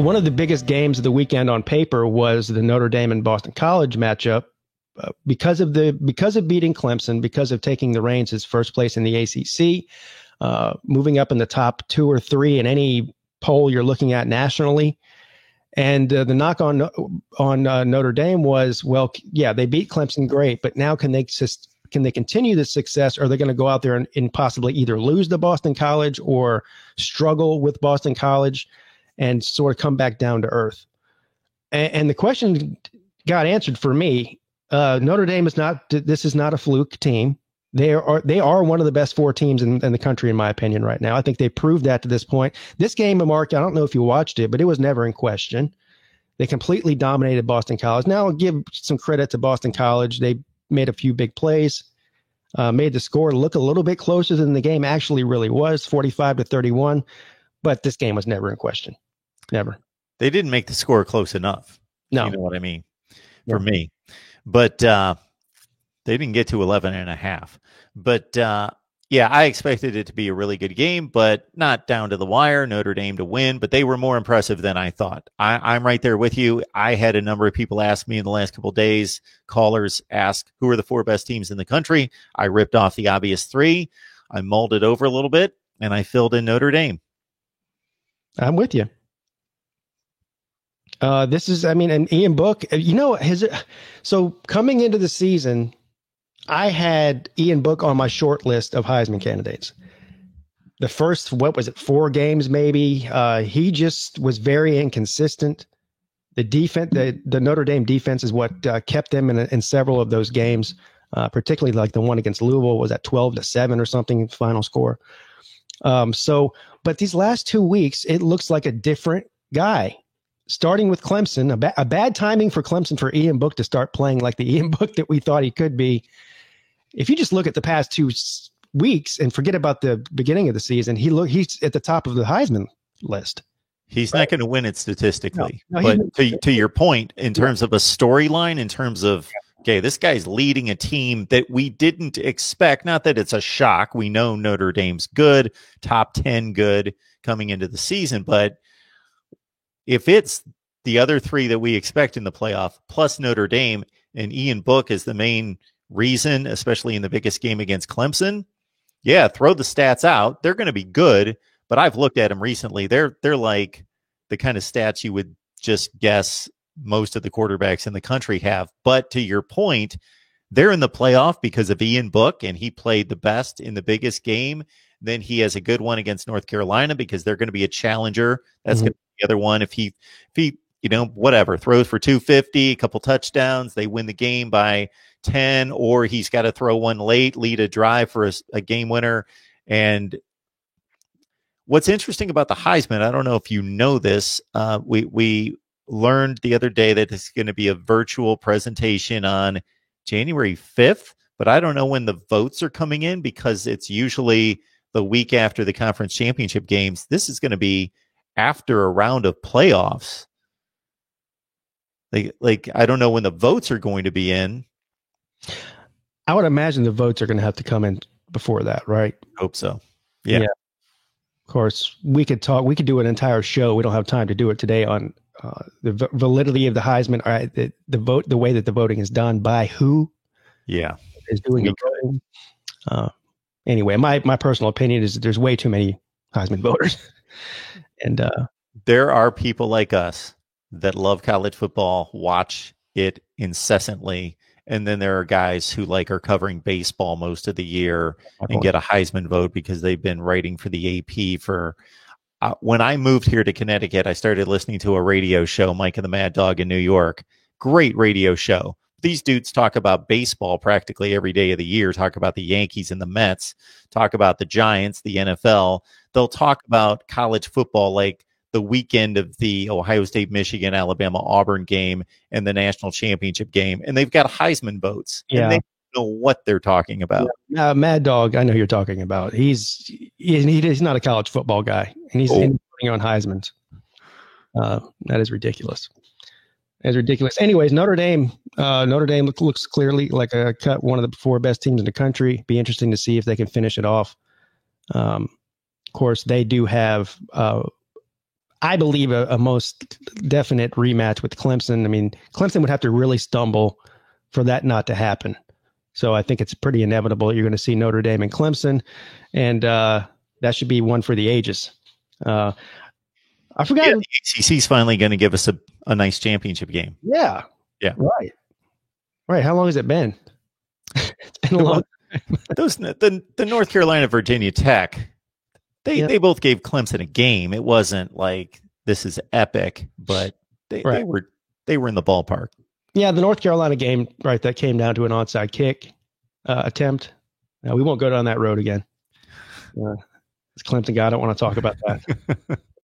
one of the biggest games of the weekend on paper was the Notre Dame and Boston College matchup. Because of beating Clemson, because of taking the reins as first place in the ACC, moving up in the top 2 or 3 in any poll you're looking at nationally. And the knock on Notre Dame was, well, yeah, they beat Clemson, great, but now can they continue this success, or are they going to go out there and possibly either lose to Boston College or struggle with Boston College and sort of come back down to earth? And the question got answered for me. Notre Dame is not a fluke team. They are one of the best 4 teams in the country, in my opinion, right now. I think they proved that to this point. This game, Mark, I don't know if you watched it, but it was never in question. They completely dominated Boston College. Now, I'll give some credit to Boston College. They made a few big plays, made the score look a little bit closer than the game actually really was, 45-31. But this game was never in question. Never. They didn't make the score close enough. No. You know what I mean? For me. But they didn't get to 11.5. But yeah, I expected it to be a really good game, but not down to the wire. Notre Dame to win, but they were more impressive than I thought. I'm right there with you. I had a number of people ask me in the last couple of days, callers ask, who are the 4 best teams in the country? I ripped off the obvious 3. I mulled it over a little bit, and I filled in Notre Dame. I'm with you. And Ian Book, so coming into the season, I had Ian Book on my short list of Heisman candidates. The first, 4 games maybe, he just was very inconsistent. The defense, the Notre Dame defense is what kept them in several of those games, particularly like the one against Louisville was at 12-7 or something final score. But these last 2 weeks, it looks like a different guy. Starting with Clemson, a bad timing for Clemson for Ian Book to start playing like the Ian Book that we thought he could be. If you just look at the past 2 weeks and forget about the beginning of the season, he's at the top of the Heisman list. He's not going to win it statistically. No, but to your point, in terms of a storyline, in terms of, okay, this guy's leading a team that we didn't expect. Not that it's a shock. We know Notre Dame's good, top 10 good coming into the season, but if it's the other 3 that we expect in the playoff, plus Notre Dame, and Ian Book is the main reason, especially in the biggest game against Clemson, yeah, throw the stats out. They're going to be good, but I've looked at them recently. They're like the kind of stats you would just guess most of the quarterbacks in the country have. But to your point, they're in the playoff because of Ian Book, and he played the best in the biggest game. Then he has a good one against North Carolina because they're going to be a challenger. That's going to be the other one. If he throws for 250, a couple touchdowns, they win the game by 10, or he's got to throw one late, lead a drive for a game winner. And what's interesting about the Heisman, I don't know if you know this, we learned the other day that it's going to be a virtual presentation on January 5th, but I don't know when the votes are coming in because it's usually the week after the conference championship games. This is going to be after a round of playoffs. Like I don't know when the votes are going to be in. I would imagine the votes are going to have to come in before that, right? Hope so. Yeah. Of course, we could do an entire show. We don't have time to do it today on the validity of the Heisman, or the way that the voting is done by who. Yeah. Is doing the voting. Anyway, my personal opinion is that there's way too many Heisman voters. And there are people like us that love college football, watch it incessantly. And then there are guys who are covering baseball most of the year and get a Heisman vote because they've been writing for the AP for when I moved here to Connecticut, I started listening to a radio show, Mike and the Mad Dog in New York. Great radio show. These dudes talk about baseball practically every day of the year, talk about the Yankees and the Mets, talk about the Giants, the NFL. They'll talk about college football like the weekend of the Ohio State, Michigan, Alabama, Auburn game and the national championship game. And they've got Heisman votes. Yeah. And they know what they're talking about. Mad Dog, I know who you're talking about. He's not a college football guy, and he's voting on Heisman's. That is ridiculous. That's ridiculous. Anyways, Notre Dame looks clearly like one of the 4 best teams in the country. Be interesting to see if they can finish it off. Of course, they do have. I believe a most definite rematch with Clemson. I mean, Clemson would have to really stumble for that not to happen. So I think it's pretty inevitable you're going to see Notre Dame and Clemson, and that should be one for the ages. I forgot. Yeah, the ACC's finally going to give us a nice championship game. Yeah. Yeah. Right. How long has it been? It's been a long time. The North Carolina Virginia Tech, they both gave Clemson a game. It wasn't like this is epic, but they were in the ballpark. Yeah, the North Carolina game, right, that came down to an onside kick attempt. We won't go down that road again. It's Clemson guy. I don't want to talk about that.